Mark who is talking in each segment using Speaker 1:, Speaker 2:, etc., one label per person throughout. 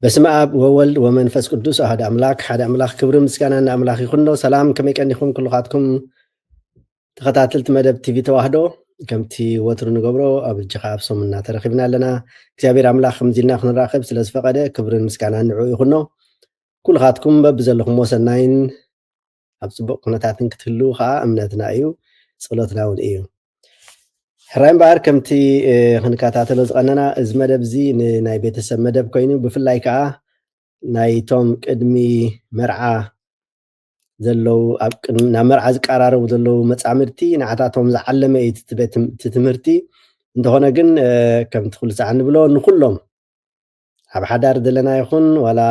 Speaker 1: በስመ አብ ወወልድ ወመንፈስ ቅዱስ አሐዱ አምላክ ሓደ አምላክ ክብሪ ምስጋና ንአምላክ ይኹን። ሰላም ከመይ ቀኒኹም ኩልኻትኩም ተኸታተልቲ መደብ ቲቪ ተዋህዶ ከምቲ ወትሩ ንገብሮ ኣብ እጅኻ ኣብ ሰሙና ተረኺብና ኣለና። እግዚአብሔር አምላክ ከምዚልና ክንራኸብ ስለ ዝፈቐደ ክብርን ምስጋና ንዕኡ ይኹኖ። ኩልኻትኩም በብዘለኹም ሰናይን ኣብ ፅቡቅ ኩነታትን ክትህልው ከዓ እምነትና እዩ፣ ፀሎትና እውን እዩ። ሕራይ እምበር ከምቲ ክንከታተሎ ዝቐነና እዚ መደብ እዚ ንናይ ቤተሰብ መደብ ኮይኑ ብፍላይ ከዓ ናይቶም ቅድሚ መርዓ ዘለው ናብ መርዓ ዝቀራረቡ ዘለው መፃምድቲ ንዓታቶም ዝዓለመ እዩ እቲ ትምህርቲ እንተኾነ ግን ከምቲ ኩሉ ሰዓት ንብሎ ንኩሎም ኣብ ሓዳር ዘለና ይኹን ዋላ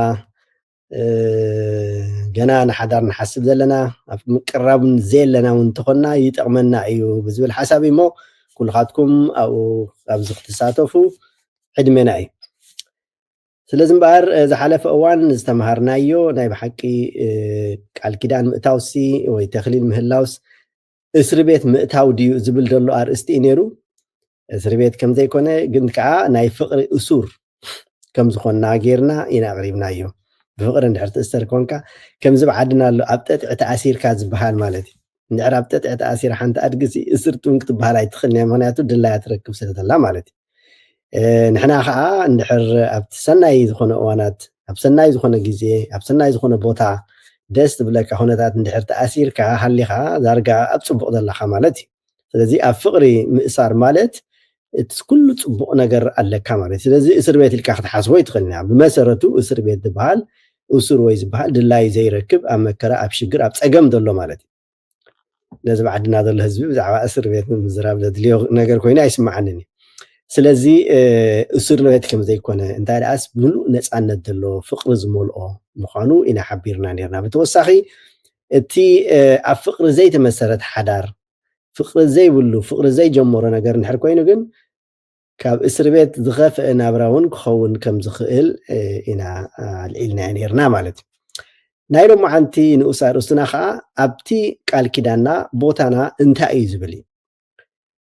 Speaker 1: ገና ንሓዳር ንሓስብ ዘለና ኣብ ምቅራብ ዘየለና እውን እንተኾና ይጠቕመና እዩ ብዝብል ሓሳብ እሞ ኩልኻትኩም ኣብዚ ክትሳተፉ ዕድሜና እዩ። ስለዚ እምበር ዝሓለፈ እዋን ዝተምሃርናዮ ናይ ብሓቂ ቃል ኪዳን ምእታውሲ ወይ ተኽሊል ምህላውስ እስሪ ቤት ምእታው ድዩ ዝብል ዘሎ ኣርእስቲ እዩ ነይሩ። እስሪ ቤት ከም ዘይኮነ ግን ከዓ ናይ ፍቕሪ እሱር ከም ዝኾና ጌርና ኢና ኣቕሪብናዮ። ብፍቕሪ እንድሕር ትእሰር ኮንካ ከምዚ ብዓድና ኣሎ ኣብ ጠጥዒ ተኣሲርካ ዝበሃል ማለት እዩ። እንድሕር ኣብ ጠጥዒ ተኣሲራ ሓንቲ ኣድጊ እስርቲ እውን ክትበሃል ኣይትኽእልን እያ፣ ምክንያቱ ድላያ ትረክብ ስለዘላ ማለት እዩ። ንሕና ከዓ እንድሕር ኣብቲ ሰናይ ዝኾነ እዋናት ኣብ ሰናይ ዝኾነ ግዜ ኣብ ሰናይ ዝኾነ ቦታ ደስ ትብለካ ኩነታት እንድሕር ተኣሲርካ ሃሊኻ ዳርጋ ኣብ ፅቡቕ ዘለካ ማለት እዩ። ስለዚ ኣብ ፍቕሪ ምእሳር ማለት እቲ ኩሉ ፅቡቕ ነገር ኣለካ ማለት እዩ። ስለዚ እስር ቤት ኢልካ ክትሓስቦ ይትኽእል እያ። ብመሰረቱ እስር ቤት ዝበሃል እሱር ወይ ዝበሃል ድላይ ዘይረክብ ኣብ መከራ ኣብ ሽግር ኣብ ፀገም ዘሎ ማለት እዩ። ነዚ ብዓድና ዘሎ ህዝቢ ብዛዕባ እስር ቤት ምዝራብ ዘድልዮ ነገር ኮይኑ ኣይስማዓንን እዩ። ስለዚ እስር ቤት ከም ዘይኮነ እንታይ ደኣስ ምሉእ ነፃነት ዘለዎ ፍቕሪ ዝመልኦ ምዃኑ ኢና ሓቢርና ነርና። ብተወሳኺ እቲ ኣብ ፍቕሪ ዘይተመሰረተ ሓዳር ፍቕሪ ዘይብሉ ፍቕሪ ዘይጀመሮ ነገር እንድሕር ኮይኑ ግን ካብ እስር ቤት ዝኸፍአ ናብራ እውን ክኸውን ከም ዝኽእል ኢና ኣልዒልና ነርና ማለት እዩ። ናይ ሎማዓንቲ ንኡስ ኣርእስትና ከዓ ኣብቲ ቃል ኪዳንና ቦታና እንታይ እዩ ዝብል እዩ።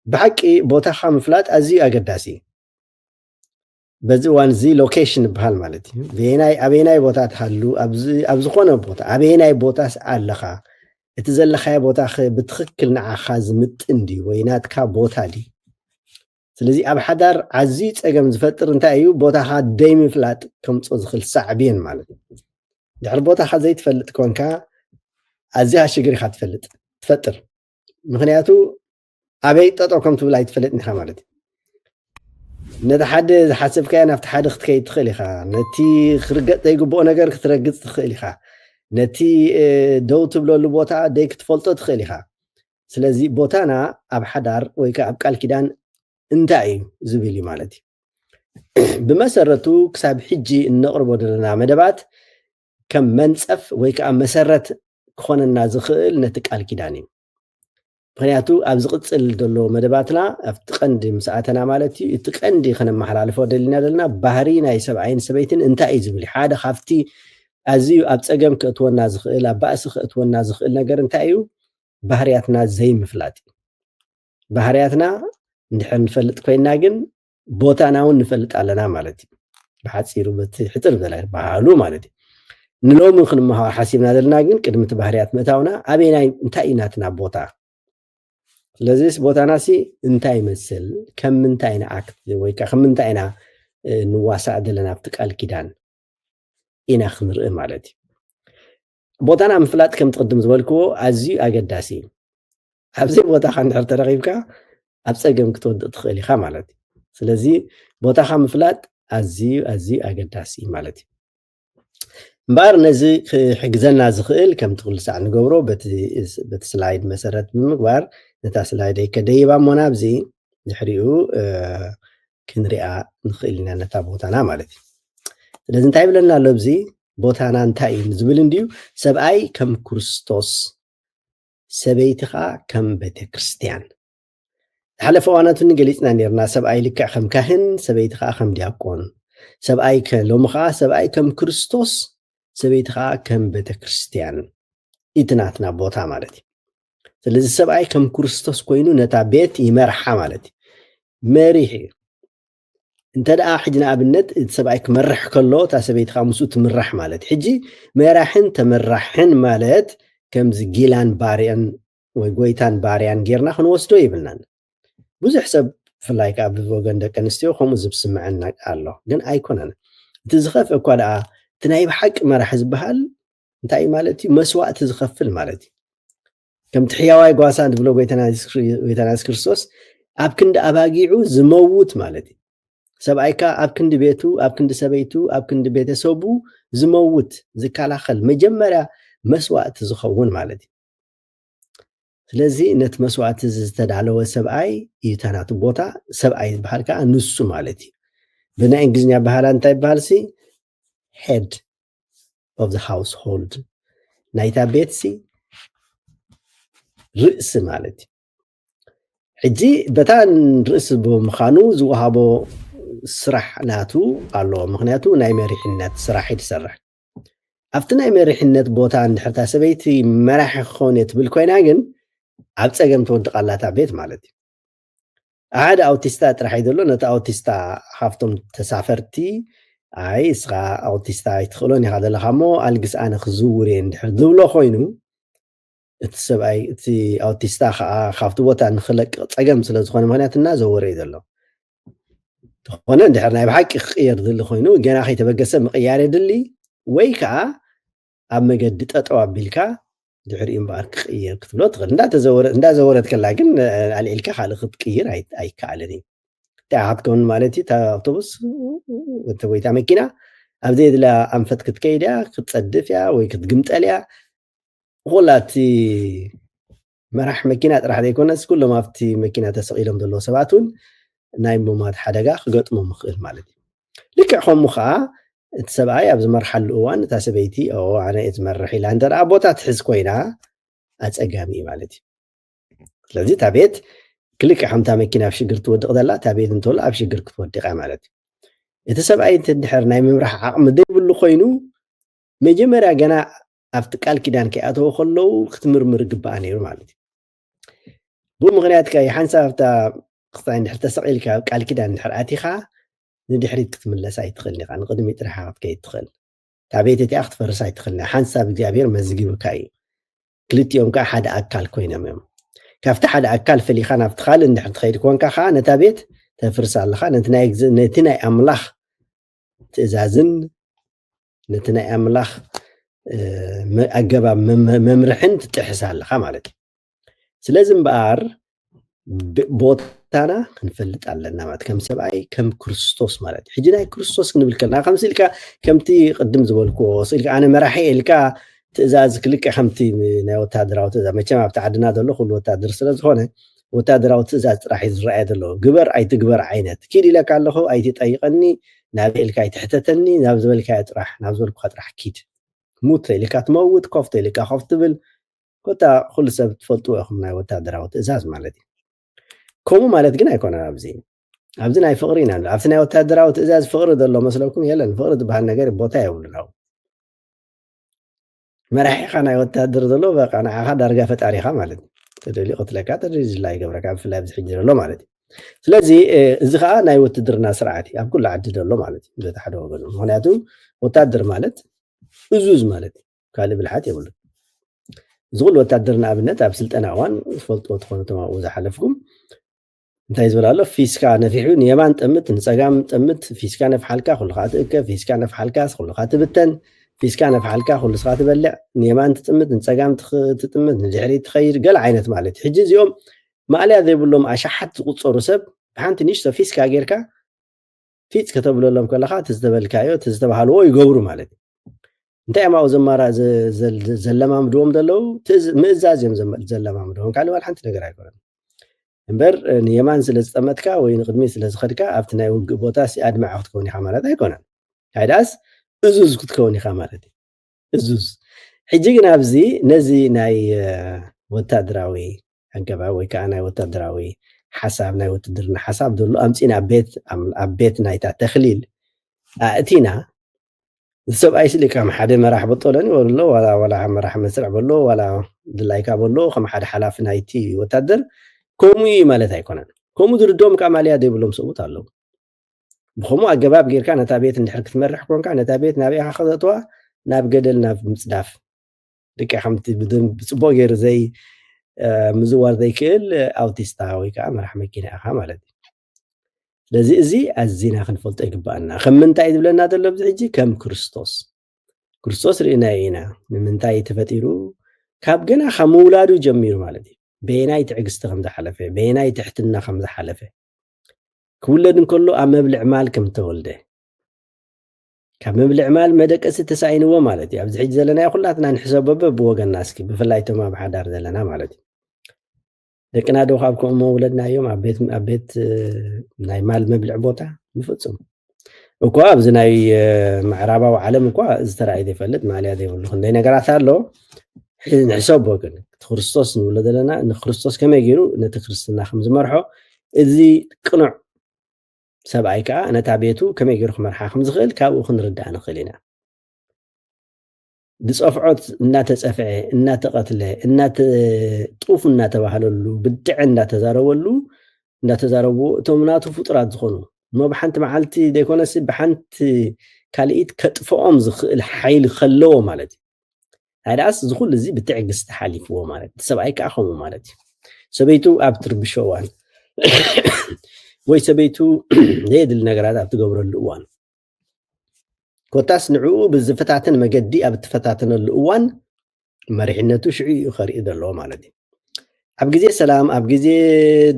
Speaker 1: ብሓቂ ቦታኻ ምፍላጥ ኣዝዩ ኣገዳሲ እዩ። በዚ እዋን እዚ ሎኬሽን ይበሃል ማለት እዩ። ኣበየናይ ቦታ ትሃሉ ኣብ ዝኾነ ቦታ ኣበየናይ ቦታስ ኣለኻ፣ እቲ ዘለኻዮ ቦታ ብትክክል ንዓኻ ዝምጥን ድዩ ወይ ናትካ ቦታ ድዩ? ስለዚ ኣብ ሓዳር ኣዝዩ ፀገም ዝፈጥር እንታይ እዩ? ቦታኻ ደይምፍላጥ ከምፆ ዝኽእል ሳዕብየን ማለት እዩ። ድሕሪ ቦታኻ ዘይትፈልጥ ኮንካ ኣዝያ ሽግር ኢኻ ትፈጥር። ምክንያቱ ኣበይ ጠጠው ከም ትብል ኣይትፈልጥን ኢኻ ማለት እዩ። ነቲ ሓደ ዝሓሰብካዮ ናብቲ ሓደ ክትከይድ ትኽእል ኢኻ። ነቲ ክርገፅ ዘይግብኦ ነገር ክትረግፅ ትኽእል ኢኻ። ነቲ ደው ትብለሉ ቦታ ደይ ክትፈልጦ ትኽእል ኢኻ። ስለዚ ቦታና ኣብ ሓዳር ወይ ከዓ ኣብ ቃል ኪዳን እንታይ እዩ ዝብል እዩ ማለት እዩ። ብመሰረቱ ክሳብ ሕጂ እነቕርቦ ዘለና መደባት ከም መንፀፍ ወይ ከዓ መሰረት ክኾነና ዝኽእል ነቲ ቃል ኪዳን እዩ። ምክንያቱ ኣብ ዝቕፅል ዘሎ መደባትና ኣብቲ ቀንዲ ምስኣተና ማለት እዩ እቲ ቀንዲ ከነመሓላልፎ ደሊና ዘለና ባህሪ ናይ ሰብኣይን ሰበይትን እንታይ እዩ ዝብል ሓደ ካብቲ ኣዝዩ ኣብ ፀገም ክእትወና ዝኽእል ኣብ ባእሲ ክእትወና ዝኽእል ነገር እንታይ እዩ? ባህርያትና ዘይምፍላጥ እዩ። ባህርያትና እንድሕር ንፈልጥ ኮይና ግን ቦታና እውን ንፈልጥ ኣለና ማለት እዩ። ብሓፂሩ በቲ ሕፅር ዘለ ባህሉ ማለት እዩ። ንሎሚ ክንመሃር ሓሲብና ዘለና ግን ቅድሚ እቲ ባህርያት ምእታውና ኣበየናይ እንታይ እዩ ናትና ቦታ? ስለዚ ቦታና እንታይ ይመስል? ከም ምንታይ ኢና ኣክት ወይ ከዓ ከም ምንታይ ኢና ንዋሳእ ዘለና ኣብቲ ቃል ኪዳን ኢና ክንርኢ ማለት እዩ። ቦታና ምፍላጥ ከም ትቅድም ዝበልክዎ ኣዝዩ ኣገዳሲ እዩ። ኣብዚ ቦታኻ እንድሕር ተረኺብካ ኣብ ፀገም ክትወድቕ ትኽእል ኢኻ ማለት እዩ። ስለዚ ቦታኻ ምፍላጥ ኣዝዩ ኣገዳሲ ማለት እዩ። እምበር ነዚ ክሕግዘና ዝኽእል ከምቲ ኩሉ ሰዓት ንገብሮ በቲ ስላይድ መሰረት ብምግባር ነታ ስላይድ ከደይባ እሞና ኣብዚ ድሕሪኡ ክንሪኣ ንኽእል ኢና ነታ ቦታና ማለት እዩ ስለዚ እንታይ ይብለና ኣሎ ኣብዚ ቦታና እንታይ እዩ ዝብል እንድዩ ሰብኣይ ከም ክርስቶስ ሰበይቲ ከዓ ከም ቤተክርስትያን ዝሓለፈ እዋናት ገሊፅና ነርና ሰብኣይ ልክዕ ከም ካህን ሰበይቲ ከዓ ከም ዲያቆን ሰብኣይ ሎሚ ከዓ ሰብኣይ ከም ክርስቶስ ሰበይቲ ከዓ ከም ቤተክርስትያን ኢትናትና ቦታ ማለት እዩ ስለዚ ሰብኣይ ከም ክርስቶስ ኮይኑ ነታ ቤት ይመርሓ ማለት እዩ መሪሕ እዩ እንተ ደኣ ሕጂ ንኣብነት እቲ ሰብኣይ ክመርሕ ከሎ እታ ሰበይቲ ከዓ ምስኡ ትምራሕ ማለት እዩ ሕጂ መራሕን ተመራሕን ማለት ከምዚ ጊላን ባርያን ወይ ጎይታን ባርያን ጌርና ክንወስዶ ይብልናን ብዙሕ ሰብ ብፍላይ ከዓ ብወገን ደቂ ኣንስትዮ ከምኡ ዝስምዐና ኣሎ ግን ኣይኮነን እቲ ዝኸፍእ እኳ ደኣ እቲ ናይ ብሓቂ መራሒ ዝበሃል እንታይ ማለት እዩ መስዋእቲ ዝኸፍል ማለት እዩ ከምቲ ሕያዋይ ጓሳ ንብሎ ጎይታና የሱስ ክርስቶስ ኣብ ክንዲ ኣባጊዑ ዝመውት ማለት እዩ ሰብኣይካ ኣብ ክንዲ ቤቱ ኣብ ክንዲ ሰበይቱ ኣብ ክንዲ ቤተሰቡ ዝመውት ዝከላኸል መጀመርያ መስዋእቲ ዝኸውን ማለት እዩ ስለዚ ነቲ መስዋእቲ ዝተዳለወ ሰብኣይ እዩ ታናቱ ቦታ ሰብኣይ ዝበሃል ከዓ ንሱ ማለት እዩ ብናይ እንግሊዝኛ ባህላ እንታይ ይበሃል ሲ head of the household ናይታ ቤት ሲ ርእሲ ማለት እዩ ሕጂ በታ ርእሲ ብምዃኑ ዝወሃቦ ስራሕ ናቱ ኣሎ ምክንያቱ ናይ መሪሕነት ስራሕ ይሰርሕ ኣብቲ ናይ መሪሕነት ቦታ እንድሕርታ ሰበይቲ መራሒ ክኸውን ትብል ኮይና ግን ኣብ ፀገም ትወድቃላታ ቤት ማለት እዩ ሓደ ኣውቲስታ ጥራሕ ይደሎ ነቲ ኣውቲስታ ካብቶም ተሳፈርቲ ኣይ እስኻ ኣውቲስታ ኣይትኽእሎን ኢኻ ዘለኻ እሞ ኣልግስ ኣነ ክዝውር እየ እንድሕር ዝብሎ ኮይኑ እቲ ሰብኣይ እቲ ኣውቲስታ ከዓ ካብቲ ቦታ ንክለቅቕ ፀገም ስለ ዝኾነ ምክንያት እናዘወረ እዩ ዘሎ ተኾነ እንድሕር ናይ ብሓቂ ክቅየር ዝሊ ኮይኑ ገና ከይተበገሰ ምቕያር የድሊ ወይ ከዓ ኣብ መገዲ ጠጠው ኣቢልካ ድሕሪኡ እምበኣር ክቅየር ክትብሎ ትኽእል እንዳዘወረት ከላ ግን ኣልዒልካ ካልእ ክትቅይር ኣይከኣልን እዩ እንታይ ክትከውን ማለት እዩ ኣውቶቡስ ወይ እታ መኪና ኣብ ዘየድላ ኣንፈት ክትከይድ እያ ክትፀድፍ እያ ወይ ክትግምጠል እያ ኩላቲ መራሕ መኪና ጥራሕ ዘይኮነስ ኩሎም ኣብቲ መኪና ተሰቂሎም ዘለዎ ሰባት እውን ናይ ምሟት ሓደጋ ክገጥሞም ይኽእል ማለት እዩ ልክዕ ከምኡ ከዓ እቲ ሰብኣይ ኣብ ዝመርሓሉ እዋን እታ ሰበይቲ ኣነ እየ ዝመርሕ ኢላ እንተ ደኣ ቦታ ትሕዝ ኮይና ኣፀጋሚ እዩ ማለት እዩ ስለዚ እታ ቤት ክልክዕ ከምታ መኪና ኣብ ሽግር ትወድቕ ዘላ እታ ቤት እንተሎ ኣብ ሽግር ክትወድቕ እያ ማለት እዩ እቲ ሰብኣይ እንድሕር ናይ ምምራሕ ዓቕሚ ዘይብሉ ኮይኑ መጀመርያ ገና ኣብቲ ቃል ኪዳን ከይኣተዉ ከለዉ ክትምርምር ግባእ ነይሩ ማለት እዩ ብኡ ምክንያት ከ ሓንሳብ ኣብታ ክስታይ እንድሕር ተሰቂልካ ቃል ኪዳን እንድሕር ኣቲኻ ንድሕሪት ክትምለስ ኣይትኽእልኒ ኢኻ ንቅድሚት ጥራሓ ክትከይድ ትኽእል እታ ቤት እቲኣ ክትፈርስ ኣይትኽእልኒ ሓንሳብ እግዚኣብሔር መዝጊብካ እዩ ክልቲኦም ከዓ ሓደ ኣካል ኮይኖም እዮም ካብቲ ሓደ ኣካል ፈሊኻ ናብቲ ካልእ እንድሕር ትኸይድ ኮንካ ከዓ ነታ ቤት ተፍርስ ኣለኻ ነቲ ናይ ኣምላኽ ትእዛዝን ነቲ ናይ ኣምላኽ ኣገባብ መምርሕን ትጥሕስ ኣለኻ ማለት እዩ ስለዚ እምበኣር ቦታና ክንፈልጥ ኣለና ማለት ከም ሰብኣይ ከም ክርስቶስ ማለት ሕጂ ናይ ክርስቶስ ክንብል ከለና ከምዚ ኢልካ ከምቲ ቅድም ዝበልክዎ ኢልካ ኣነ መራሒ ኢልካ ትእዛዝ ክልክዕ ከምቲ ናይ ወታደራዊ ትእዛዝ መቸም ኣብቲ ዓድና ዘሎ ኩሉ ወታደር ስለ ዝኾነ ወታደራዊ ትእዛዝ ጥራሕ እዩ ዝረኣየ ዘሎ ግበር ኣይትግበር ዓይነት ኪድ ኢለካ ኣለኹ ኣይትጠይቐኒ ናብ ኢልካ ኣይትሕተተኒ ናብ ዝበልካዮ ጥራሕ ናብ ዝበልኩካ ጥራሕ ኪድ ሙት ኢልካ ትመውት ኮፍ ኢልካ ኮፍ ትብል ኮታ ኩሉ ሰብ ትፈልጥዎ ኢኹም ናይ ወታደራዊ ትእዛዝ ማለት እዩ ከምኡ ማለት ግን ኣይኮነን ኣብዚ ናይ ፍቕሪ ኢና ኣብቲ ናይ ወታደራዊ ትእዛዝ ፍቕሪ ዘሎ መስለኩም የለን ፍቕሪ ዝበሃል ነገር ቦታ የብሉን ኣብኡ መራሒኻ ናይ ወታደር ዘሎ በቃ ንዓኻ ዳርጋ ፈጣሪኻ ማለት እዩ ተደሊቑ ትለካ ተደሊ ዝላ ይገብረካ ብፍላይ ኣብዚ ሕጂ ዘሎ ማለት እዩ ስለዚ እዚ ከዓ ናይ ውትድርና ስርዓት እዩ ኣብ ኩሉ ዓዲ ዘሎ ማለት እዩ በቲ ሓደ ወገኑ ምክንያቱ ወታደር ማለት እዙዝ ማለት እዩ ካልእ ብልሓት የብሉን እዚ ኩሉ ወታደር ንኣብነት ኣብ ስልጠና እዋን ዝፈልጥዎ ትኾኑ ተማኡ ዝሓለፍኩም እንታይ ዝብል ኣሎ ፊስካ ነፊሑ ንየማን ጥምት ንፀጋም ጥምት ፊስካ ነፍሓልካ ኩሉካ ትእከብ ፊስካ ነፍሓልካ ኩሉካ ትብተን ፊስካ ነፍሓልካ ኩሉ ስኻ ትበልዕ ንየማን ትጥምት ንፀጋም ትጥምት ንድሕሪት ትኸይድ ገለ ዓይነት ማለት እዩ ሕጂ እዚኦም ማዕልያ ዘይብሎም ኣሻሓት ዝቁፀሩ ሰብ ብሓንቲ ንእሽቶ ፊስካ ጌርካ ፊፅ ከተብለሎም ከለካ እቲ ዝተበልካዮ እቲ ዝተባሃልዎ ይገብሩ ማለት እዩ እንታይ ማው ዘማራ ዘለማምድዎም ደለው ምእዛዝ እዮም ዘለማምድዎም ካልእ ዋላ ሓንቲ ነገር ኣይኮነን እምበር ንየማን ስለ ዝጠመትካ ወይ ንቅድሚት ስለ ዝኸድካ ኣብቲ ናይ ውግእ ቦታ ኣድማዕ ክትከውን ኢኻ ማለት ኣይኮነን ሃይዳስ እዙዝ ክትከውን ኢኻ ማለት እዩ እዙዝ ሕጂ ግን ኣብዚ ነዚ ናይ ወታደራዊ ኣገባብ ወይ ከዓ ናይ ወታደራዊ ሓሳብ ናይ ውትድርና ሓሳብ ዘሎ ኣምፂና ኣብ ቤት ናይታ ተኽሊል ኣእቲና ሰብኣይ ስሊ ከም ሓደ መራሕ በጦለኒ ወሎ ዋላ መራሕ መስርዕ በሎ ዋላ ድላይካ በሎ ከም ሓደ ሓላፊ ናይቲ ወታደር ከምኡ ማለት ኣይኮነን ከምኡ ዝርዶም ካማልያ ደይብሎም ሰብኡት ኣለዉ ብከምኡ ኣገባብ ጌርካ ነታ ቤት እንድሕር ክትመርሕ ኮንካ ነታ ቤት ናብኢኻ ክተእትዋ ናብ ገደል ናብ ምፅዳፍ ደቂ ከምቲ ብፅቡቅ ገይሩ ዘይ ምዝዋር ዘይክእል ኣውቲስታ ወይ ከዓ መራሕ መኪና ኢኻ ማለት እዩ ስለዚ እዚ ኣዝና ክንፈልጦ ይግባአና ከም ምንታይ ዝብለና ዘሎ ኣብዚ ሕጂ ከም ክርስቶስ ርኢና ኢና ንምንታይ ተፈጢሩ ካብ ገና ካብ ምውላዱ ጀሚሩ ማለት እዩ በየናይ ትዕግስቲ ከም ዝሓለፈ በየናይ ትሕትና ከም ዝሓለፈ ክውለድ እንከሎ ኣብ መብልዕ ማል ከም ተወልደ ካብ መብልዕ ማል መደቀሲ ተሳኢንዎ ማለት እዩ ኣብዚ ሕጂ ዘለና ኩላትና ንሕሰብ ብወገንና እስኪ ብፍላይ እቶም ኣብ ሓዳር ዘለና ማለት እዩ ደቅና ዶ ካብ ከምኡ መውለድናዮም ኣብ ቤት ናይ ማል መብልዕ ቦታ ይፍፅም እኳ ኣብዚ ናይ ምዕራባዊ ዓለም እኳ ዝተረኣየ ዘይፈልጥ ማልያ ዘይብሉ ክንደይ ነገራት ኣሎ ንሕሰብ ብወገን ክርስቶስ ንብሎ ዘለና ንክርስቶስ ከመይ ገይሩ ነቲ ክርስትና ከም ዝመርሖ እዚ ቅኑዕ ሰብኣይ ከዓ ነታ ቤቱ ከመይ ገይሩ ክመርሓ ከም ዝኽእል ካብኡ ክንርዳእ ንኽእል ኢና ብፀፍዖት እናተፀፍዐ እናተቐትለ ጡፍ እናተባህለሉ ብድዕ እናተዛረቡ እቶም ናቱ ፍጡራት ዝኾኑ እሞ ብሓንቲ መዓልቲ ዘይኮነስ ብሓንቲ ካልኢት ከጥፍኦም ዝኽእል ሓይሊ ከለዎ ማለት እዩ ሃይዳስ ዝኩሉ እዚ ብትዕግስቲ ሓሊፍዎ ማለት እቲ ሰብኣይ ከዓ ከምኡ ማለት እዩ ሰበይቱ ኣብ ትርብሾ እዋን ወይ ሰበይቱ ዘየድሊ ነገራት ኣብ ትገብረሉ እዋን ኮታስ ንዕኡ ብዝፈታተን መገዲ ኣብ እትፈታተነሉ እዋን መሪሕነቱ ሽዑ እዩ ከርኢ ዘለዎ ማለት እዩ ኣብ ግዜ ሰላም ኣብ ግዜ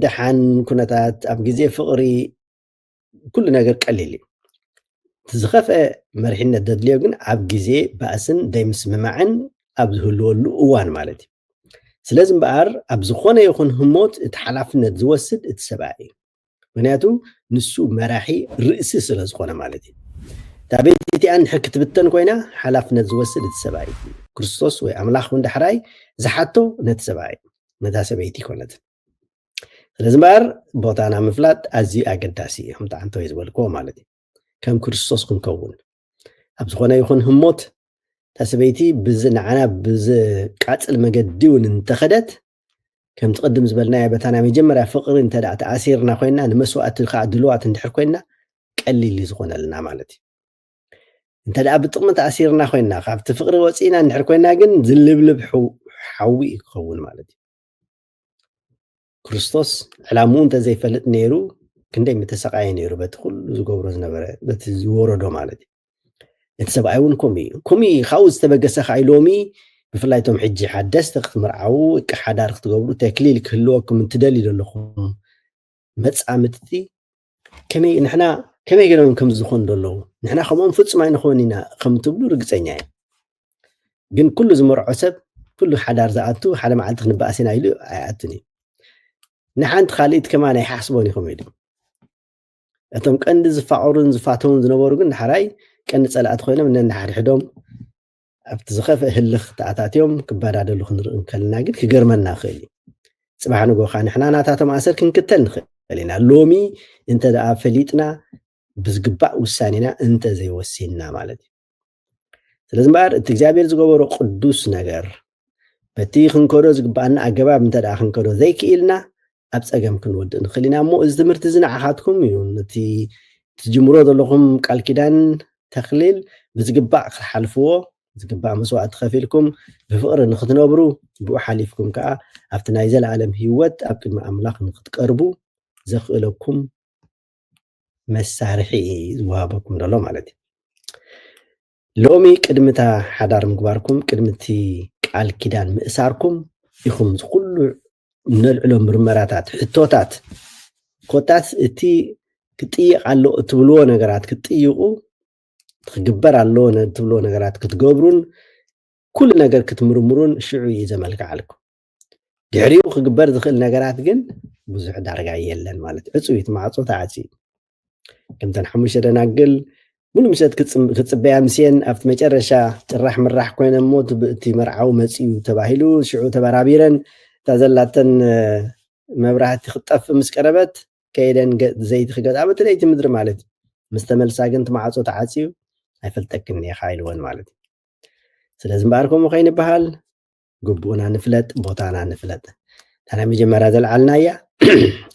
Speaker 1: ደሓን ኩነታት ኣብ ግዜ ፍቕሪ ኩሉ ነገር ቀሊል እዩ ዝኸፍአ መሪሕነት ዘድልዮ ግን ኣብ ግዜ ባእስን ደይምስምማዕን ኣብ ዝህልወሉ እዋን ማለት እዩ ስለዚ እምበኣር ኣብ ዝኾነ ይኹን ህሞት እቲ ሓላፍነት ዝወስድ እቲ ሰብኣይ እዩ ምክንያቱ ንሱ መራሒ ርእሲ ስለ ዝኾነ ማለት እዩ እታ ቤት እቲኣን ድሕር ክትብተን ኮይና ሓላፍነት ዝወስድ እቲ ሰብኣይ እዩ ክርስቶስ ወይ ኣምላኽ እውን ዳሕራይ ዝሓቶ ነቲ ሰብኣይ ነታ ሰበይቲ ይኮነትን ስለዚ እምበኣር ቦታና ምፍላጥ ኣዝዩ ኣገዳሲ እዩ ከምቲ ዓንተ ወይ ዝበልክዎ ማለት እዩ ከም ክርስቶስ ክንከውን ኣብ ዝኾነ ይኹን ህሞት እታ ሰበይቲ ንዓና ብዝቃፅል መገዲ እውን እንተኸደት ከም ትቅድም ዝበልናዮ በታ ናይ መጀመርያ ፍቕሪ እንተደኣ ተኣሲርና ኮይና ንመስዋእቲ ከዓ ድልዋት እንድሕር ኮይና ቀሊል ዝኾነልና ማለት እዩ እንተደኣ ብጥቕሚ ተኣሲርና ኮይና ካብቲ ፍቕሪ ወፂና እንድሕር ኮይና ግን ዝልብልብ ሓዊ ክኸውን ማለት እዩ ክርስቶስ ዕላምኡ እንተዘይፈልጥ ነይሩ ክንደይ ምተሰቃየ ነይሩ በቲ ኩሉ ዝገብሮ ዝነበረ በቲ ዝወረዶ ማለት እዩ እቲ ሰብኣይ እውን ከምኡ ካብኡ ዝተበገሰ ከዓ ሎሚ ብፍላይ ቶም ሕጂ ሓደስቲ ክትምርዓው ሓዳር ክትገብሩ ተክሊል ክህልወኩም እንትደልዩ ዘለኹም መፃምድቲ ከመይ ገይሮም ከም ዝኾኑ ዘለዉ ንሕና ከምኦም ፍፁም ኣይንኸውን ኢና ከም ትብሉ ርግፀኛ እየ ግን ኩሉ ዝመርዖ ሰብ ኩሉ ሓዳር ዝኣቱ ሓደ መዓልቲ ክንበኣስ ኢና ኢሉ ኣይኣቱን እዩ ንሓንቲ ካልኢት ከማን ኣይሓስቦን ኢኹም ኢሉ እቶም ቀንዲ ዝፋቀሩን ዝፋተውን ዝነበሩ ግን ድሕራይ ቀንዲ ፀላእቲ ኮይኖም ነንሓድሕዶም ኣብቲ ዝኸፍአ ህልኽ ተኣታትዮም ክበዳደሉ ክንርኢ ከለና ግን ክገርመና ክእል እዩ ፅባሕ ንጎኻ ንሕና ናታቶም ኣሰር ክንክተል ንኽእል ኢና ሎሚ እንተደኣ ፈሊጥና ብዝግባእ ውሳኔና እንተዘይወሲንና ማለት እዩ ስለዚ እምበኣር እቲ እግዚኣብሔር ዝገበሮ ቅዱስ ነገር በቲ ክንከዶ ዝግባአና ኣገባብ እንተደኣ ክንከዶ ዘይክኢልና ኣብ ፀገም ክንወድእ ንኽእል ኢና እሞ እዚ ትምህርቲ እዚ ንዓኻትኩም እዩ ነቲ ትጅምሮ ዘለኹም ቃል ኪዳን ተኽሊል ብዝግባእ ክትሓልፍዎ ዝግባእ መስዋዕቲ ከፊልኩም ብፍቕሪ ንክትነብሩ ብኡ ሓሊፍኩም ከዓ ኣብቲ ናይ ዘለኣለም ሂወት ኣብ ቅድሚ ኣምላኽ ንክትቀርቡ ዘኽእለኩም መሳርሒ ዝወሃበኩም ዘሎ ማለት እዩ ሎሚ ቅድሚታ ሓዳር ምግባርኩም ቅድሚቲ ቃል ኪዳን ምእሳርኩም ኢኹም ዝኩሉ ነልዕሎም ምርመራታት ሕቶታት ኮታስ እቲ ክጥይቕ ኣሎ እትብልዎ ነገራት ክትጥይቑ ትግበር ኣሎ ትብሎ ነገራት ክትገብሩን ኩሉ ነገር ክትምርምሩን ሽዑ እዩ ዘመልክዓልኩም ድሕሪኡ ክግበር ዝኽእል ነገራት ግን ብዙሕ ዳርጋ የለን ማለት ዕፁይት ማዕፆ ተዓፅዩ ከምተን 5 ደናግል ሙሉ ምሰት ክፅበያ ምስየን ኣብቲ መጨረሻ ጭራሕ ምራሕ ኮይነ ሞ እቲ መርዓዊ መፅዩ ተባሂሉ ሽዑ ተበራቢረን እታ ዘላተን መብራህቲ ክጠፍ ምስ ቀረበት ከይደን ዘይቲ ክገዝኣ በተለይቲ ምድሪ ማለት እዩ ምስ ተመልሳ ግን እቲ ማዕፆ ተዓፅዩ ኣይፈልጠክን ኢኻ ኢልወን ማለት እዩ ስለዚ እምበኣር ከምኡ ከይንበሃል ግቡእና ንፍለጥ ቦታና ንፍለጥ ታናይ መጀመርያ ዘለዓልናያ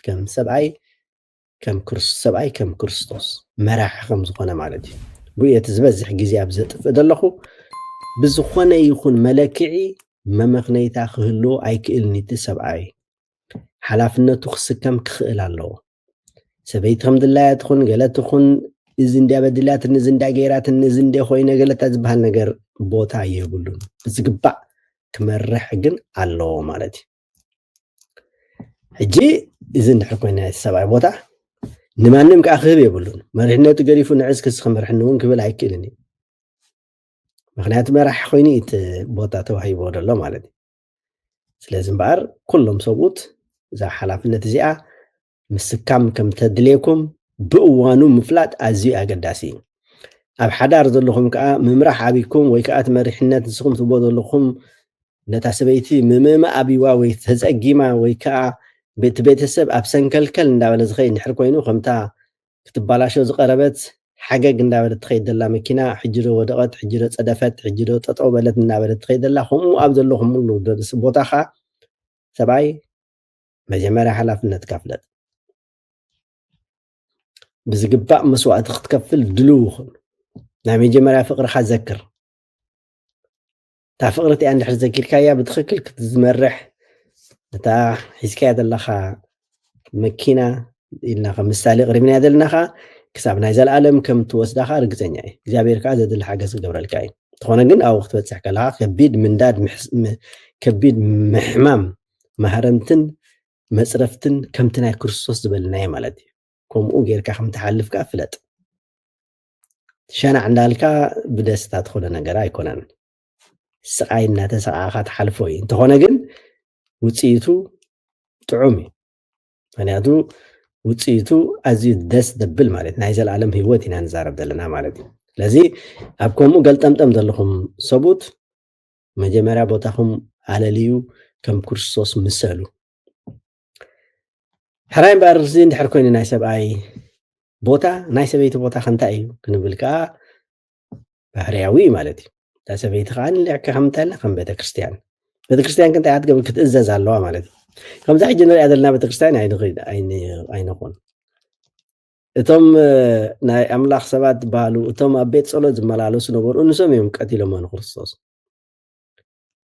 Speaker 1: ከም ሰብኣይ ከም ክርስቶስ መራሒ ከም ዝኾነ ማለት እዩ ብእቲ ዝበዝሕ ግዜ ኣብ ዘጥፍእ ዘለኹ ብዝኾነ ይኹን መለክዒ መመኽነይታ ክህልዎ ኣይክእልን እቲ ሰብኣይ ሓላፍነቱ ክስከም ክኽእል ኣለዎ ሰበይቲ ከም ድላያ ትኹን ገለ ትኹን እዚ እንድያ በድላት እዚ እንዳ ገይራት እዚ እንደ ኮይነ ገለታ ዝበሃል ነገር ቦታ የብሉን ብዝግባእ ክመርሕ ግን ኣለዎ ማለት እዩ ሕጂ እዚ እንድሕር ኮይነ ሰብኣይ ቦታ ንማንም ከዓ ክህብ የብሉን መሪሕነቱ ገሪፉ ንዕዝ ክስ ክመርሕኒ እውን ክብል ኣይክእልን እዩ ምክንያቱ መራሒ ኮይኑ እቲ ቦታ ተዋሂቦ ደሎ ማለት እዩ ስለዚ እምበኣር ኩሎም ሰብኡት እዛ ሓላፍነት እዚኣ ምስካም ከም ተድልየኩም ብእዋኑ ምፍላጥ ኣዝዩ ኣገዳሲ እዩ ኣብ ሓዳር ዘለኹም ከዓ ምምራሕ ዓቢኩም ወይ ከዓ መሪሕነት ንስኹም ትቦ ዘለኹም ነታ ሰበይቲ ምምማ ኣቢዋ ወይ ተፀጊማ ወይ ከዓ ቤተሰብ ኣብ ሰንከልከል እንዳበለ ዝኸይድ ንድሕር ኮይኑ ከምታ ክትባላሾ ዝቀረበት ሓገግ እንዳበለት ትኸይድ ዘላ መኪና ሕጂ ዶ ወደቐት ሕጂ ዶ ፀደፈት ሕጂ ዶ ጠጠው በለት እንዳበለት ትኸይድ ዘላ ከምኡ ኣብ ዘለኹም ሙሉ ቦታኻ ሰብኣይ መጀመርያ ሓላፍነት ካፍለጥ ብዝግባእ መስዋዕቲ ክትከፍል ድልው ይኹን ናይ መጀመርያ ፍቅርካ ዘክር እታ ፍቅርቲ እያ እንድሕር ዘኪርካያ ብትክክል ክትዝመርሕ እታ ሒዝካያ ዘለኻ መኪና ኢልና ከም ምሳሌ ቅሪብና ዘለናኻ ክሳብ ናይ ዘለኣለም ከም ትወስዳኻ ርግፀኛ እየ እግዚኣብሔር ከዓ ዘድሊ ሓገዝ ክገብረልካ እዩ እንተኾነ ግን ኣብኡ ክትበፅሕ ከለካ ከቢድ ምንዳድ ከቢድ ምሕማም ማህረምትን መፅረፍትን ከምቲ ናይ ክርስቶስ ዝበልናየ ማለት እዩ ከምኡ ጌርካ ከም ትሓልፍካ ፍለጥ ሸናዕ እንዳልካ ብደስታ ትኾነ ነገር ኣይኮነን ስቃይ እናተሰቃኻ ትሓልፎ እዩ እንተኾነ ግን ውፅኢቱ ጥዑም እዩ ምክንያቱ ውፅኢቱ ኣዝዩ ደስ ዘብል ማለት ናይ ዘለኣለም ሂወት ኢና ንዛረብ ዘለና ማለት እዩ ስለዚ ኣብ ከምኡ ገልጠምጠም ዘለኹም ሰቡት መጀመርያ ቦታኹም ኣለልዩ ከም ክርስቶስ ምሰሉ ሕራይ እምበኣር እዚ እንድሕር ኮይኑ ናይ ሰብኣይ ቦታ ናይ ሰበይቲ ቦታ ከንታይ እዩ ክንብል ከዓ ባህርያዊ ማለት እዩ እታ ሰበይቲ ከዓ ንልዕካ ከም እንታይ ኣላ ከም ቤተክርስትያን ክንታይ ክትገብር ክትእዘዝ ኣለዋ ማለት እዩ ከምዚ ሕጂ ንሪኣ ዘለና ቤተክርስትያን ኣይንኹን እቶም ናይ ኣምላኽ ሰባት ዝበሃሉ እቶም ኣብ ቤት ፀሎት ዝመላለሱ ነበሩ ንሶም እዮም ቀቲሎሞ ንክርስቶስ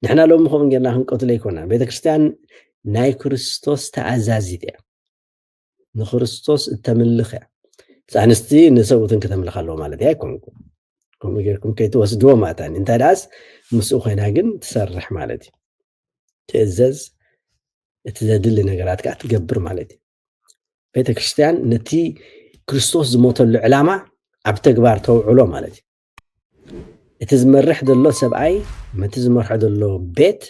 Speaker 1: ንሕና ሎሚ ከምኡ ጌርና ክንቀትሎ ኣይኮና ቤተክርስትያን ናይ ክርስቶስ ተኣዛዚት እያ ንክርስቶስ እተምልኽ እያ ኣንስቲ ንሰብኡትን ከተምልኽ ኣለዎ ማለት እያ ኣይኮንኩ ከምኡ ጌርኩም ከይትወስድዎ ማእታኒ እንታይ ደኣስ ምስኡ ኮይና ግን ትሰርሕ ማለት እዩ ትእዘዝ እቲ ዘድሊ ነገራት ከዓ ትገብር ማለት እዩ ቤተክርስትያን ነቲ ክርስቶስ ዝሞተሉ ዕላማ ኣብ ተግባር ተውዕሎ ማለት እዩ እቲ ዝመርሕ ዘሎ ሰብኣይ መቲ ዝመርሖ ዘሎ ቤት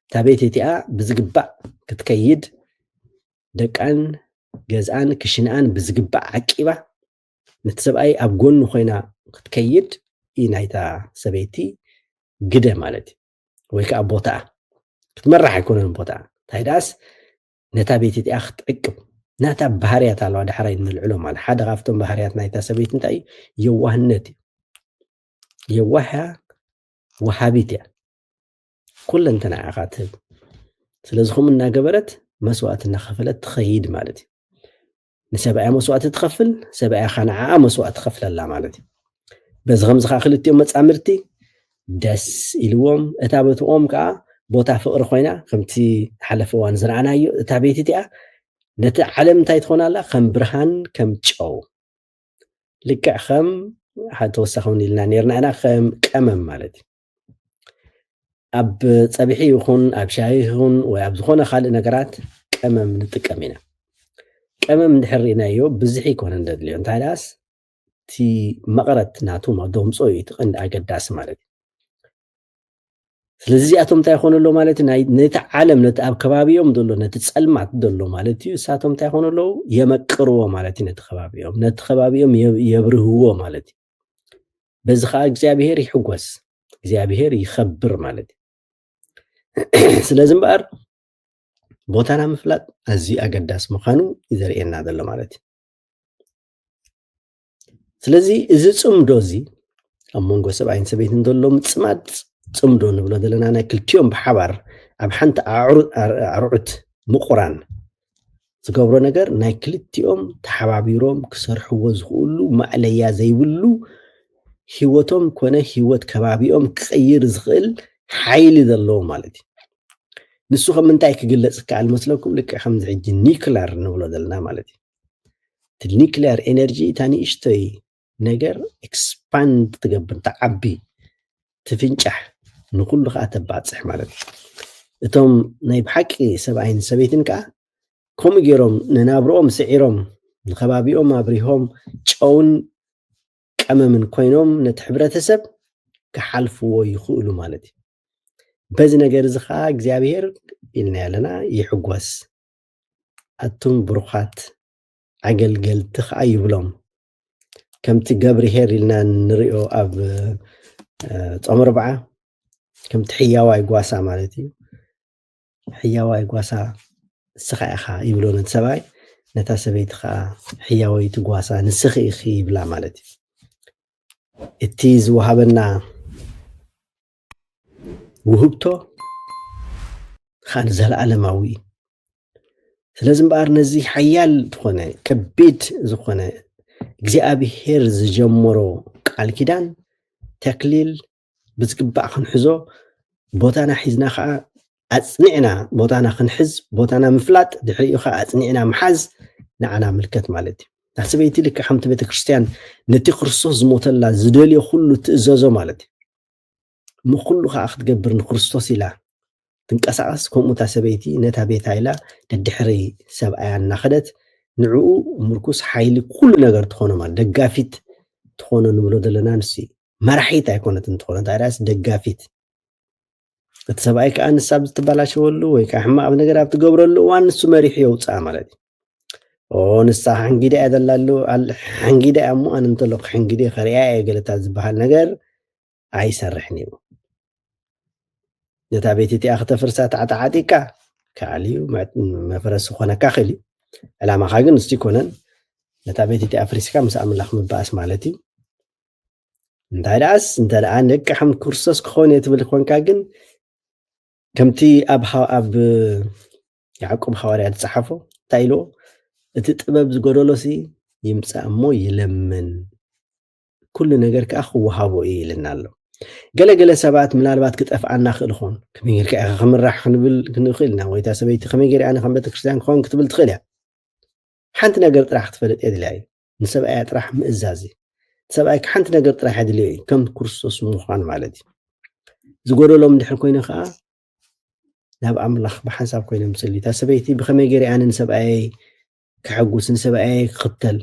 Speaker 1: እታ ቤት እቲኣ ብዝግባእ ክትከይድ ደቃን ገዝኣን ክሽንኣን ብዝግባእ ዓቂባ ነቲ ሰብኣይ ኣብ ጎኑ ኮይና ክትከይድ ኢ ናይታ ሰበይቲ ግደ ማለት እዩ ወይ ከዓ ቦታኣ ክትመራሕ ኣይኮነን ቦታኣ እንታይ ደኣስ ነታ ቤት እቲኣ ክትዕቅብ ናታ ባህርያት ኣለዋ ዳሕራይ ንልዕሎ ማለት ሓደ ካብቶም ባህርያት ናይታ ሰበይቲ እንታይ እዩ የዋህነት እዩ የዋህ ወሃቢት እያ ኩለንተና ኢኻ ትህብ ስለዚ ከምኡ እናገበረት መስዋዕቲ እናኸፈለት ትኸይድ ማለት እዩ ንሰብኣያ መስዋዕቲ ትኸፍል ሰብኣያ ከዓ ንዓኣ መስዋዕቲ ትኸፍለላ ማለት እዩ በዚ ከምዚ ከዓ ክልቲኦም መፃምድቲ ደስ ኢልዎም እታ ቤትኦም ከዓ ቦታ ፍቅሪ ኮይና ከምቲ ሓለፈ እዋን ዝረኣናዮ እታ ቤት እቲኣ ነቲ ዓለም እንታይ ትኾን ኣላ ከም ብርሃን ከም ጨው ልክዕ ከም ተወሳኺ እውን ኢልና ነርና ኢና ከም ቀመም ማለት እዩ ኣብ ፀብሒ ይኹን ኣብ ሻሂ ይኹን ወይ ኣብ ዝኾነ ካልእ ነገራት ቀመም ንጥቀም ኢና ቀመም እንድሕር ርኢናዮ ብዙሕ ይኮነ እንደድልዮ እንታይ ደኣስ تي مقرت ناتو ما دومصو يتقند أقداس مالتي ስለዚህ ኣቶም እንታይ ይኾኑ ማለት ነቲ ዓለም ነቲ ኣብ ከባቢኦም ዘሎ ነቲ ጸልማት ዘሎ ማለት እዩ እሳቶም እንታይ ይኾኑ ኣለዉ የመቅርዎ ማለት እዩ ነቲ ከባቢኦም የብርህዎ ማለት እዩ በዚ ከዓ እግዚኣብሔር ይሕጎስ እግዚኣብሔር ይኸብር ማለት እዩ ስለዚ እምበኣር ቦታና ምፍላጥ ኣዝዩ ኣገዳሲ ምዃኑ ይዘርእየና ዘሎ ማለት እዩ ስለዚ እዚ ጽምዶ እዚ ኣብ መንጎ ሰብኣይን ሰበይትን ዘሎ ምጽማድ ጽምዶ ንብሎ ዘለና ናይ ክልቲኦም ብሓባር ኣብ ሓንቲ ኣርዑት ምቑራን ዝገብሮ ነገር ናይ ክልቲኦም ተሓባቢሮም ክሰርሕዎ ዝኽእሉ ማዕለያ ዘይብሉ ህይወቶም ኮነ ህይወት ከባቢኦም ክቕይር ዝኽእል ሓይሊ ዘለዎ ማለት እዩ ንሱ ከም ምንታይ ክግለጽ ከኣል መስለኩም ልክዕ ከምዚ ሕጂ ኒክለር ንብሎ ዘለና ማለት እዩ እቲ ኒክለር ኤነርጂ እታ ንእሽተይ ነገር ኤክስፓንድ ትገብር ተዓቢ ትፍንጫሕ ንኩሉ ከዓ ተባፅሕ ማለት እዩ እቶም ናይ ብሓቂ ሰብኣይን ሰበይትን ከዓ ከምኡ ገይሮም ንናብርኦም ስዒሮም ንከባቢኦም ኣብሪሆም ጨውን ቀመምን ኮይኖም ነቲ ሕብረተሰብ ክሓልፍዎ ይኽእሉ ማለት እዩ በዚ ነገር እዚ ከዓ እግዚኣብሔር ኢልና ያለና ይሕጎስ ኣቱም ብሩኻት ኣገልገልቲ ከዓ ይብሎም ከምቲ ገብርሄር ኢልና ንሪኦ ኣብ ጾም 4 ከምቲ ሕያዋይ ጓሳ ማለት እዩ ሕያዋይ ጓሳ ንስኻ ኢኻ ይብሎ ነቲ ሰብኣይ ነታ ሰበይቲ ከዓ ሕያወይቲ ጓሳ ንስኺ ኢኺ ይብላ ማለት እዩ እቲ ዝወሃበና ውህብቶ ከዓ ዘለኣለማዊ ስለዚ እምበኣር ነዚ ሓያል ዝኾነ ከቢድ ዝኾነ እግዚኣብሔር ዝጀመሮ ቃል ኪዳን ተክሊል ብዝግባእ ክንሕዞ ቦታና ሒዝና ከዓ ኣጽኒዕና ቦታና ክንሕዝ ቦታና ምፍላጥ ድሕሪኡ ከዓ ኣጽኒዕና ምሓዝ ንዓና ምልከት ማለት እዩ እታ ሰበይቲ ልክዕ ከምቲ ቤተ ክርስትያን ነቲ ክርስቶስ ዝሞተላ ዝደልዮ ኩሉ ትእዘዞ ማለት እዩ ምኩሉ ከዓ ክትገብር ንክርስቶስ ኢላ ትንቀሳቐስ ከምኡ እታ ሰበይቲ ነታ ቤታ ኢላ ደድሕሪ ሰብኣያ እናኸደት ንዕኡ ምርኩስ ሓይሊ ኩሉ ነገር ትኾነ ማለት ደጋፊት ትኾነ ንብሎ ዘለና ንሱ መራሒት ኣይኮነት እንትኾነ እንታይ ዳስ ደጋፊት እቲ ሰብኣይ ከዓ ንሳ ብዝተበላሸወሉ ወይ ከዓ ሕማቕ ነገር ኣብ ትገብረሉ እዋን ንሱ መሪሑ የውፅኣ ማለት እዩ ንሳ ሓንጊዳ እያ ዘላሉ ሓንጊዳ እያ እሞ ኣነ እንተለኩ ሓንጊዳ ከሪያ እየ ገለታት ዝበሃል ነገር ኣይሰርሕን እዩ ነታ ቤት እቲኣ ክተፍርሳ ተዓጣዓጢካ ካሊዩ መፍረሲ ኮነካ ክእል እዩ ዕላማኻ ግን ንሱ ይኮነን ነታ ቤት እቲኣ ፍሪስካ ምስ ኣምላኽ ምባእስ ማለት እዩ እንታይ ዳስ እንተ ደኣ ደቂ ከም ክርስቶስ ክኾን እየ ትብል ኮንካ ግን ከምቲ ኣብ ያዕቆብ ሓዋርያ ዝፀሓፎ እንታይ ኢሎ እቲ ጥበብ ዝጎደሎሲ ይምፃእ እሞ ይለምን ኩሉ ነገር ከዓ ክወሃቦ እዩ ኢልና ኣሎ ገለገለ ሰባት ምናልባት ክጠፍኣና ክእል ኾን ከመይ ጌርካ ኢኻ ክምራሕ ክንኽእል ኢና ወይታ ሰበይቲ ከመይ ጌር ኣነ ከም ቤተክርስትያን ክኾን ክትብል ትኽእል እያ ሓንቲ ነገር ጥራሕ ክትፈልጥ የድልያ እዩ ንሰብኣያ ጥራሕ ምእዛዝ እዩ ሰብኣይ ሓንቲ ነገር ጥራሕ የድልዮ እዩ ከም ክርስቶስ ምዃን ማለት እዩ ዝጎደሎም ድሕር ኮይኑ ከዓ ናብ ኣምላኽ ብሓንሳብ ኮይኖም ምፅሊ እታ ሰበይቲ ብከመይ ጌር ኣነ ንሰብኣየይ ክሕጉስ ንሰብኣየይ ክኽተል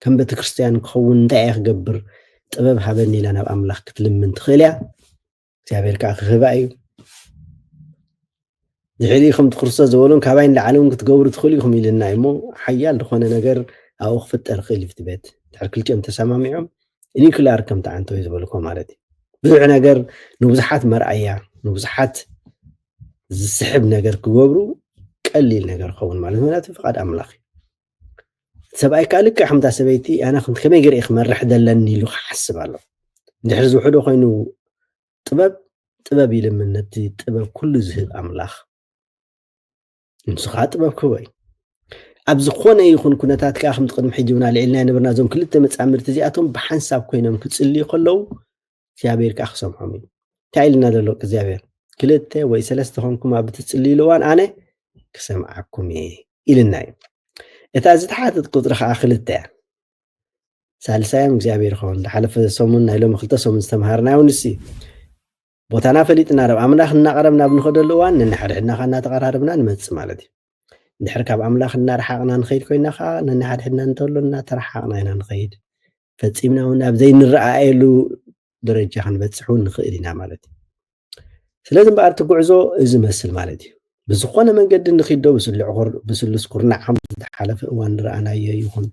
Speaker 1: ከም ቤተክርስትያን ክኸውን እንታይ እየ ክገብር ጥበብ ሃበኒ ኢላ ናብ ኣምላኽ ክትልምን ትኽእል እያ እግዚኣብሔር ከዓ ክህባ እዩ ድሕሪ ከምቲ ክርስቶስ ዝበሎም ካባይ ንላዕለውን ክትገብሩ ትኽእሉ ኢኹም ኢልና እሞ ሓያል ዝኾነ ነገር ኣብኡ ክፍጠር ክእል ይፍቲ ቤት ድሕሪ ክልቲኦም ተሰማሚዖም ኒክላር ከምቲ ዓንተው ዝበልኮ ማለት እዩ ብዙሕ ነገር ንብዙሓት መርኣያ ንብዙሓት ዝስሕብ ነገር ክገብሩ ቀሊል ነገር ክኸውን ማለት ምክንያቱ ፍቓድ ኣምላኽ እዩ ሰብኣይ ከዓ ልክዕ ከምታ ሰበይቲ ኣነ ከመይ ገይረ ክመርሕ ዘለኒ ኢሉ ክሓስብ ኣሎ እንድሕር ዝውሕዶ ኮይኑ ጥበብ ይልምን ነቲ ጥበብ ኩሉ ዝህብ ኣምላኽ ንሱ ከዓ ጥበብ ክህቦ እዩ ኣብ ዝኾነ ይኹን ኩነታት ከዓ ከምቲ ቅድሚ ሕጂ እውን ኣልዒልና ነበርና እዞም ክልተ መፃምድቲ እዚኣቶም ብሓንሳብ ኮይኖም ክፅልዩ ከለዉ እግዚኣብሔር ከዓ ክሰምዖም እዩ እንታይ ኢልና ዘሎ እግዚኣብሔር 2 ወይ 3 ኮንኩም ኣብ እትፅልይሉ እዋን ኣነ ክሰምዓኩም እየ ኢልና እዩ እታ ዝተሓተት ቁፅሪ ከዓ 2 እያ ሳልሳዮም እግዚኣብሔር ይኸውን ዝሓለፈ ሰሙን ናይ ሎሚ 2 ሰሙን ዝተምሃርናዮ ንሱ እዩ ቦታና ፈሊጥና ናብ ኣምላኽ እናቐረብና ብንኸደሉ እዋን ነናሓድሕድና ከዓ እናተቐራረብና ንመፅእ ማለት እዩ እንድሕር ካብ ኣምላኽ እናረሓቕና ንኸይድ ኮይና ከዓ ነናሓድሕድና እንተሎ እናተረሓቕና ኢና ንኸይድ ፈጺምና እውን ኣብ ዘይንረኣየሉ ደረጃ ክንበፅሕ እውን ንኽእል ኢና ማለት እዩ ስለዚ እምበኣር እቲ ጉዕዞ እዚ መስል ማለት እዩ ብዝኾነ መንገዲ ንኺዶ ብስሉስ ኩርናዕ ከም ዝተሓለፈ እዋን ንረኣናዮ ይኹን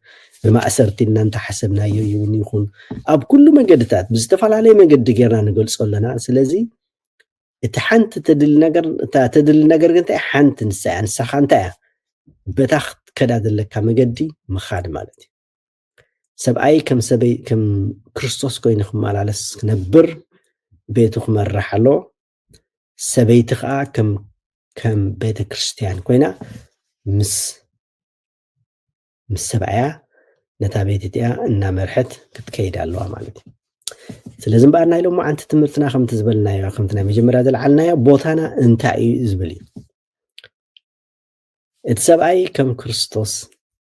Speaker 1: ብማእሰርቲ ኢልና እንተሓሰብናዮ እውን ይኹን ኣብ ኩሉ መንገድታት ብዝተፈላለየ መንገዲ ጌርና ንገልፆ ኣለና ስለዚ እቲ ሓንቲ ተድሊ ነገር ግን እንታይ ሓንቲ ንሳ እያ ንሳኻ እንታይ እያ በታ ክትከዳ ዘለካ መገዲ ምኻድ ማለት እዩ ሰብኣይ ከም ክርስቶስ ኮይኑ ክመላለስ ክነብር ቤቱ ክመርሕ ኣለዎ ሰበይቲ ከዓ ከም ቤተ ክርስቲያን ኮይና ምስ ሰብኣያ ነታ ቤት እቲኣ እናመርሐት ክትከይድ ኣለዋ ማለት እዩ ስለዚ እምበኣር ናይ ሎሚ ዓንቲ ትምህርትና ከምቲ ዝበልናዮ ከምቲ ናይ መጀመርያ ዘለዓልናዮ ቦታና እንታይ እዩ ዝብል እዩ እቲ ሰብኣይ ከም ክርስቶስ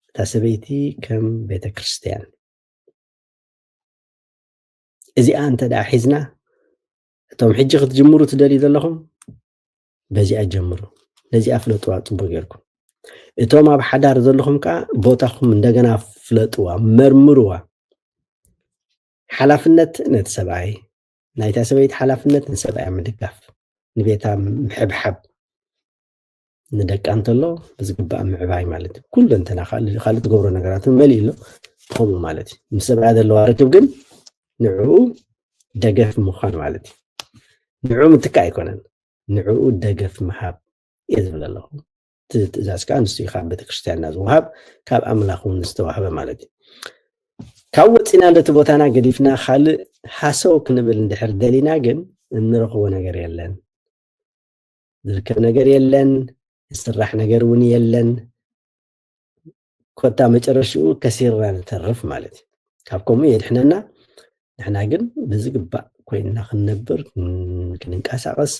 Speaker 1: እታ ሰበይቲ ከም ቤተ ክርስቲያን እዚኣ እንተደኣ ሒዝና እቶም ሕጂ ክትጅምሩ ትደልዩ ዘለኹም በዚኣ ጀምሩ ነዚኣ ፍለጥዋ ፅቡቅ ጌርኩም እቶም ኣብ ሓዳር ዘለኹም ከዓ ቦታኹም እንደገና ፍለጥዋ መርምርዋ ሓላፍነት ነቲ ሰብኣይ ናይታ ሰበይቲ ሓላፍነት ንሰብኣያ ምድጋፍ ንቤታ ምሕብሓብ ንደቃ እንተሎ ብዝግባእ ምዕባይ ማለት እዩ ኩሉ እንተና ካልእ ትገብሮ ነገራት መሊኡ ኣሎ ከምኡ ማለት እዩ ምስ ሰብኣያ ዘለዋ ርክብ ግን ንዕኡ ደገፍ ምዃን ማለት እዩ ንዕኡ ምትካ ኣይኮነን ንዕኡ ደገፍ ምሃብ እየ ዝብል ኣለኹ ትእዛዝ ከዓ ንሱ ካብ ቤተክርስትያንና ዝውሃብ ካብ ኣምላኽ እውን ዝተዋህበ ማለት እዩ ካብ ወፂና ነቲ ቦታና ገዲፍና ካልእ ሓሰው ክንብል እንድሕር ደሊና ግን እንረኽቦ ነገር የለን ዝርከብ ነገር የለን ዝስራሕ ነገር እውን የለን ኮታ መጨረሽኡ ከሲርና ንተርፍ ማለት እዩ ካብ ከምኡ የድሕነና ንሕና ግን ብዝግባእ ኮይንና ክንነብር ክንንቀሳቐስ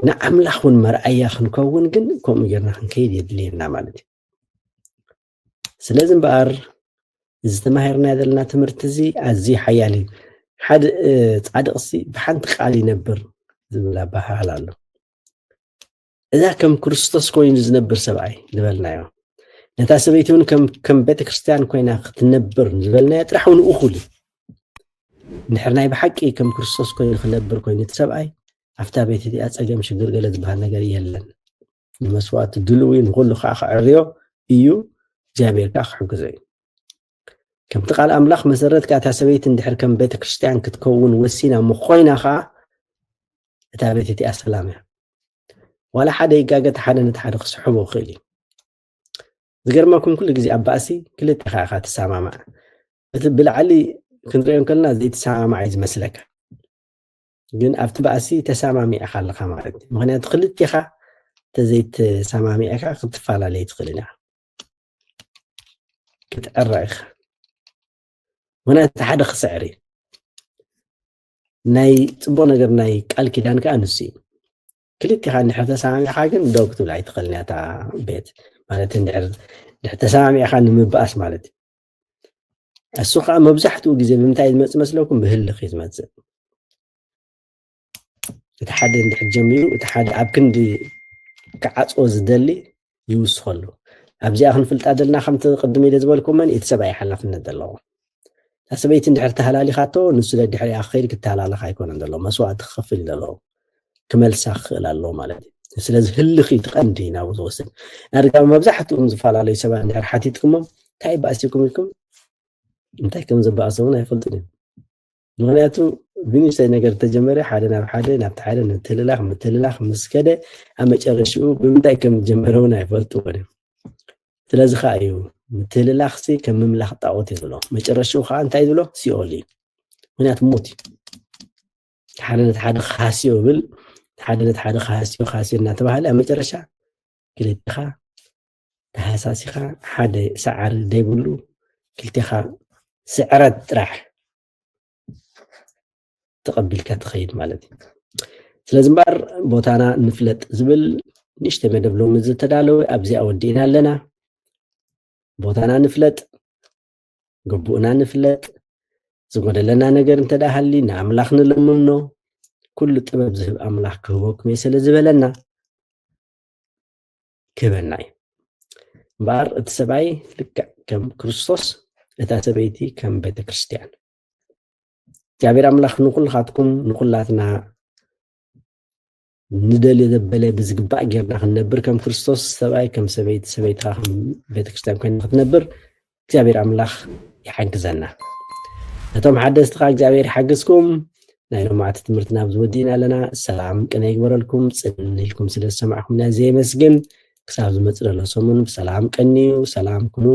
Speaker 1: ንኣምላኽ እውን መርኣያ ክንከውን ግን ከምኡ ጌርና ክንከይድ የድልየና ማለት እዩ ስለዚ እምበኣር እዚ ተማሂርናዮ ዘለና ትምህርቲ እዚ ኣዝዩ ሓያል እዩ ሓደ ፃድቕሲ ብሓንቲ ቃል ይነብር ዝብል ኣባህል ኣሎ እዛ ከም ክርስቶስ ኮይኑ ዝነብር ሰብኣይ ዝበልናዮ ነታ ሰበይቲ እውን ከም ቤተክርስትያን ኮይና ክትነብር ዝበልናዮ ጥራሕ እውን እኹል ንድሕር ናይ ብሓቂ ከም ክርስቶስ ኮይኑ ክነብር ኮይኑ እቲ ሰብኣይ ኣብታ ቤት እቲኣ ፀገም ሽግር ገለ ዝበሃል ነገር የለን ንመስዋእቲ ድልው ንኩሉ ከዓ ክዕርዮ እዩ እግዚኣብሔር ከዓ ክሕግዞ እዩ ከምቲ ቃል ኣምላኽ መሰረት ከዓ እታ ሰበይቲ እንድሕር ከም ቤተክርስትያን ክትከውን ወሲና ምኾይና ከዓ እታ ቤት እቲኣ ሰላም እያ ዋላ ሓደ ይጋገት ሓደ ነቲ ሓደ ክስሕቦ ክእል እዩ ዝገርመኩም ኩሉ ግዜ ኣብ ባእሲ ክልተ ኢኻ ትሰማማዕ እቲ ብላዕሊ ክንሪኦም ከለና ዘይተሰማማዕ እዩ ዝመስለካ ግን ኣብቲ ባእሲ ተሰማሚዕኻ ኣለኻ ማለት እዩ ምክንያቱ ክልቲኻ ተዘይተሰማሚዕካ ክትፈላለይ ትኽእል ኢና ክትዕረቕ ኢኻ ምክንያቱ ሓደ ክስዕር እዩ ናይ ፅቡቅ ነገር ናይ ቃል ኪዳን ከዓ ንሱ እዩ ክልቲኻ እንድሕር ተሰማሚዕኻ ግን ደው ክትብል ኣይትኽእልን እታ ቤት ማለት እንድሕር ተሰማሚዕኻ ንምባኣስ ማለት እዩ እሱ ከዓ መብዛሕትኡ ግዜ ብምንታይ ዝመፅእ መስለኩም ብህልኽ እዩ ዝመፅእ እቲ ሓደ እንድሕር ጀሚሩ እቲ ሓደ ኣብ ክንዲ ክዓፅዎ ዝደሊ ይውስኸሉ ኣብዚኣ ክንፍልጣ ዘለና ከምቲ ቅድም ኢለ ዝበልኩመን እቲ ሰብኣይ ሓላፍነት ዘለዎ እታ ሰበይቲ እንድሕር ተሃላሊኻቶ ንሱ ደድሕሪኣ ክኸይድ ክትተሃላለኽ ኣይኮነን ዘሎ መስዋእቲ ክኸፍል እዩ ዘለዎ ክመልሳ ክኽእል ኣለዎ ማለት እዩ ስለዚ ህልኽ እዩ ትቐንዲ ናብኡ ዝወስድ ናድጋ መብዛሕትኦም ዝተፈላለዩ ሰባት እንድሕር ሓቲትኩሞም እንታይ ባእሲኩም ኢልኩም እንታይ ከም ዝበኣሰ እውን ኣይፈልጡን እዮም ምክንያቱ ብንእሽተይ ነገር ተጀመረ ሓደ ናብ ሓደ ናብቲ ሓደ ምትልላኽ ምስ ከደ ኣብ መጨረሽኡ ብምንታይ ከም ዝጀመረ እውን ኣይፈልጡን እዮም ስለዚ ከዓ እዩ ምትልላኽ ከም ምምላኽ ጣዖት እዩ ዝብሎ መጨረሽኡ ከዓ እንታይ ዝብሎ ሲኦል እዩ ምክንያቱ ሞት እዩ ሓደ ነቲ ሓደ ካስዮ ብል ሓደ ነቲ ሓደ ካስዮ እናተባህለ ኣብ መጨረሻ ክልቲኻ ተሃሳሲኻ ሓደ ሰዓሪ ዘይብሉ ክልቲኻ ስዕረት ጥራሕ ተቐቢልካ ትኸይድ ማለት እዩ ስለዚ እምበር ቦታና ንፍለጥ ዝብል ንእሽተይ መደብ ሎሚ ዝተዳለወ ኣብዚኣ ወዲእና ኣለና ቦታና ንፍለጥ ግቡእና ንፍለጥ ዝጎደለና ነገር እንተዳሃሊ ንኣምላኽ ንልምኖ ኩሉ ጥበብ ዝህብ ኣምላኽ ክህበኩም እየ ስለ ዝበለና ክህበና እዩ እምበር እቲ ሰብኣይ ልክዕ ከም ክርስቶስ እታ ሰበይቲ ከም ቤተክርስትያን እግዚአብሔር አምላኽ ንኩልኻትኩም ንኩላትና ندلي ذبلي بزقباء جرنا خنبر كم كريستوس سباي كم سبيت راهم بيتكريستيان كنا نخنبر እግዚአብሔር አምላኽ ይሐግዘና እቶም ሓደስቲ እግዚአብሔር ይሐግዝኩም ናይ ሎማዓት ትምህርትና ብዝወዲና ኣለና ሰላም ቅነ ይግበረልኩም ጽንኢልኩም ስለ ሰማዕኩም ና ዘይመስግን ክሳብ ዝመጽእ ዘሎ ሰሙን ሰላም ቀኒዩ ሰላም ኩኑ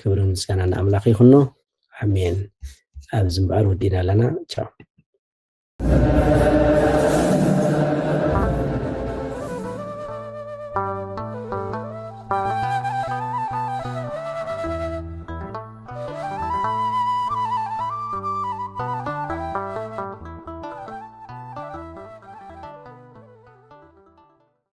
Speaker 1: ክብርን ምስጋና ንኣምላኽ ይኹኖ አሜን ኣብ ዝምባር ወዲና ኣለና ቻው